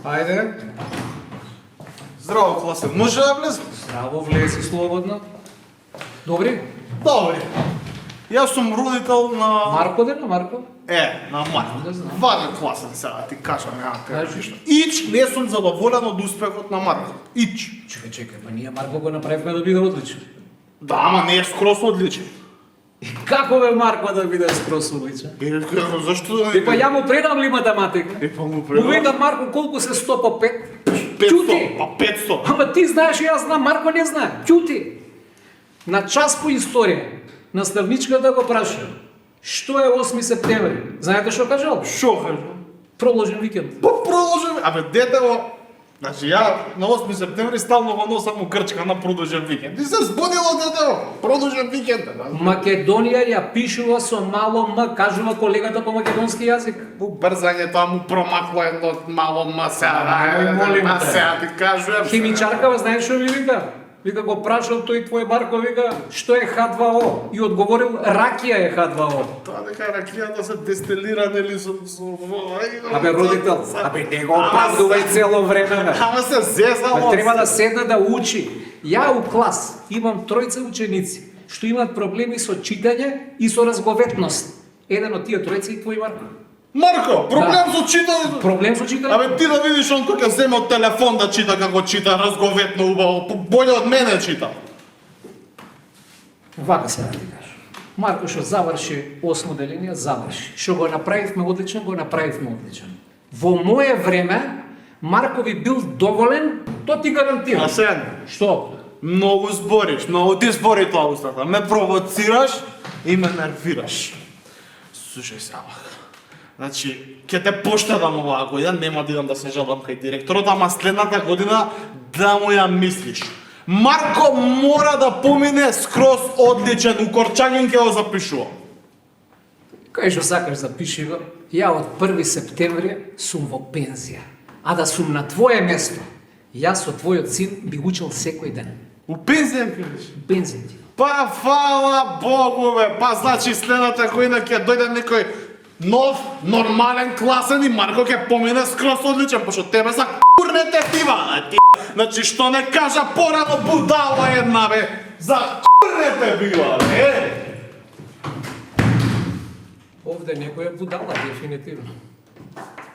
Ајде. Здраво, класе. Може да влезам? Здраво, влези слободно. Добри? Добри. Јас сум родител на... Марко де на Марко? На Марко. Не знам. Ваден класен сега, ти кажам, Кажи. нешто. Ич не сум задоволен од успехот на Марко. Ич. Чекај, па ние Марко го направивме да биде одличен. Да, ама не е скрос одличен. И како бе Марко да биде скрос одличен? Зашто да Па ја му предам ли математика? Па му Му предам. викам Марко колку се 100 по 5? 500, Ќути! па 500. Ама ти знаеш и јас знам, Марко не знае. Ќути! На час по историја, наставничката го праша, што е 8 септември? Знаете што кажал? Шо кажам? Проложен викенд. Па продолжим. Абе, детево, значи ја на 8 септември стално го носам у крчка на продолжен викенд. И се збунило детево, продолжен викенд. Македонија ја пишува со мало м, кажува колегата по македонски јазик. По брзањето му промакло едно мало ма Ај, молим те. сега ти кажувам. Химичаркава, знаеш што ми вика? Вика го прашал тој твој Марко, вика, што е H2O? И одговорил, ракија е H2O. Тоа дека ракијата се дестилира, нели, со... Абе, родител, абе, не го паздувај цело време, бе. Ама се зезало. Треба да седне да учи. Ја у клас имам тројца ученици што имаат проблеми со читање и со разговетност. Еден од тие тројца и твој Марко. Марко, проблем со читањето. Проблем со читање? Абе, ти да видиш он кој ќе земе од телефон да чита како чита, разговетно убаво, боле од мене чита. Вака се да ти кажа. Марко што заврши 8 деление, заврши. Што го направивме одличен, го направивме одличен. Во мое време, Марко би бил доволен, то ти гарантирам. Асен, Што? многу збориш, многу ти збори тоа устата. Ме провоцираш и ме нервираш. Слушај сега. Значи, ќе те поштедам оваа година, нема да идам да се жалам кај директорот, ама следната година да му ја мислиш. Марко мора да помине скроз одличен, у Корчагин ќе го запишува. Кај што сакаш запиши го, ја од 1 септември сум во пензија. А да сум на твое место, јас со твојот син би учел секој ден. У пензија ќе бидеш. Пензија ти. Па фала Богу бе, па значи следната година ќе дојде некој нов, нормален, класен и Марко ќе помине скроз одличен, пошто тебе за курнете тива, ти. Значи што не кажа порано будала една бе, за курнете била, бе. Овде некој е будала, дефинитивно.